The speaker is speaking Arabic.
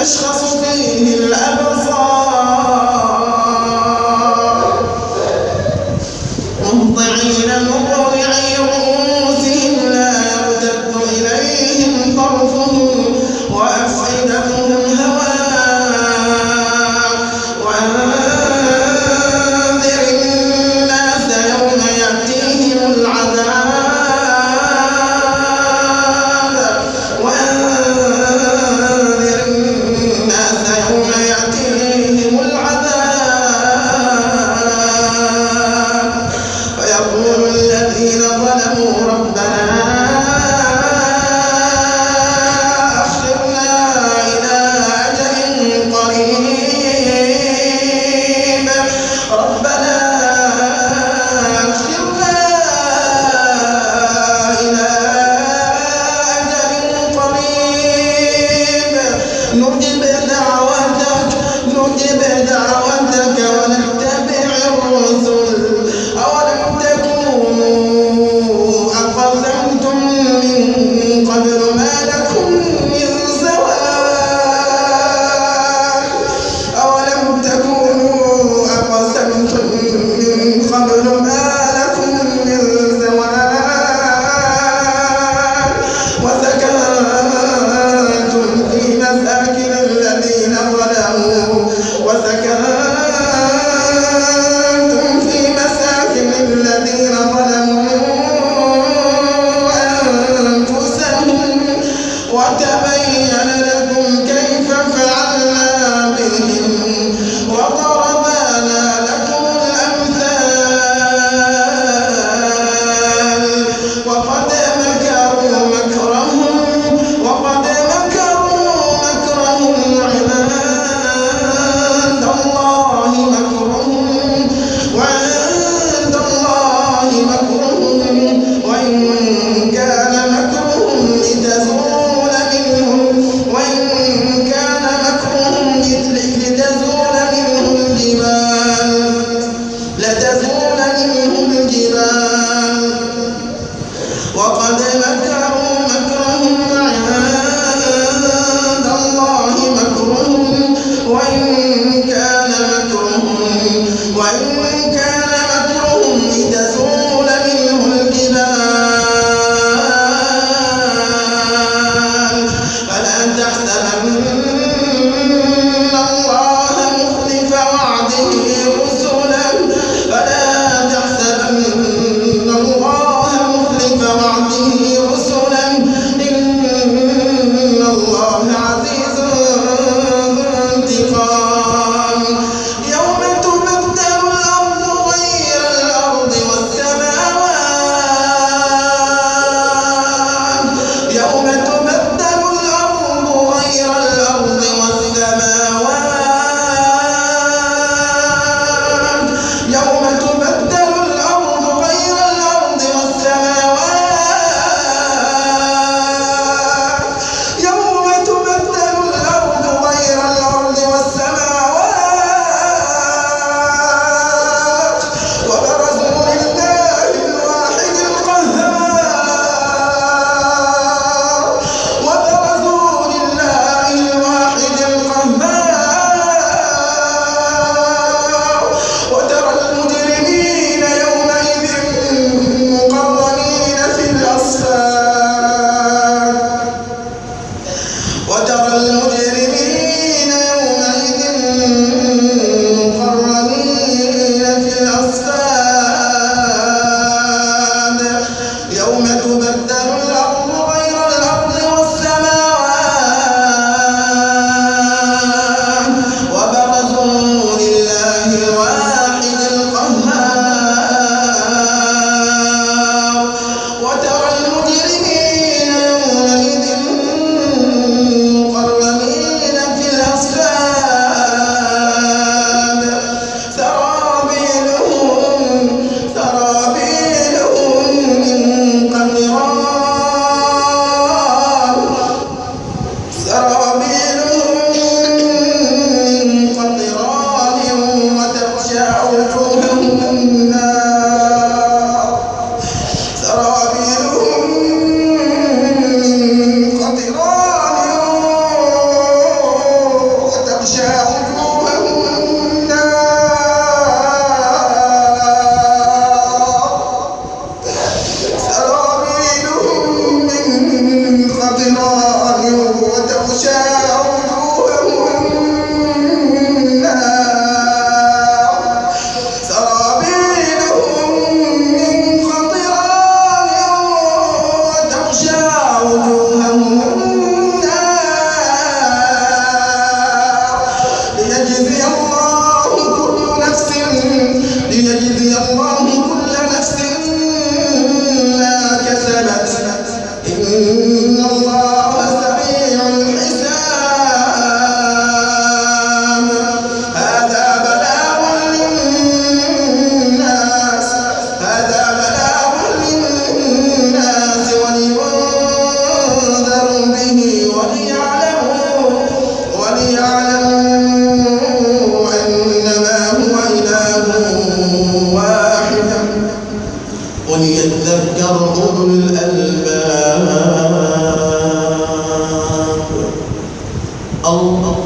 تشخص فيه الأبصار مهطعين مقنعي رؤوسهم لا يرتد إليهم طرفهم وأفئدتهم هواء وأنذر الناس يوم يأتيهم العذاب فيقول الذين ظلموا ربنا أخرنا إلى أجل قريب ربنا أخرنا إلى أجل قريب نجب دعوتك ونتبع الرسل أولم تكونوا أقسمتم من قبل ما لكم من زوال أولم تكونوا أقسمتم من قبل ما لكم من زوال وسكنتم في مساكن الذين ظلموا أنفسهم وتبين لكم كيف فعلنا بهم وضربنا لكم الأمثال وقد مكروا مكرهم عند الله مكرهم وإن كان مكرهم لتزول منه قطران وتغشى وجوههم النار سرابيلهم من قطران وتغشى وجوههم النار ليجزي الله كل نفس ما كسبت إن الله سريع الحساب هذا بلاغ للناس ولينذروا به وليعلموا أنما هو إله واحد وليذكر أولو الألباب. الله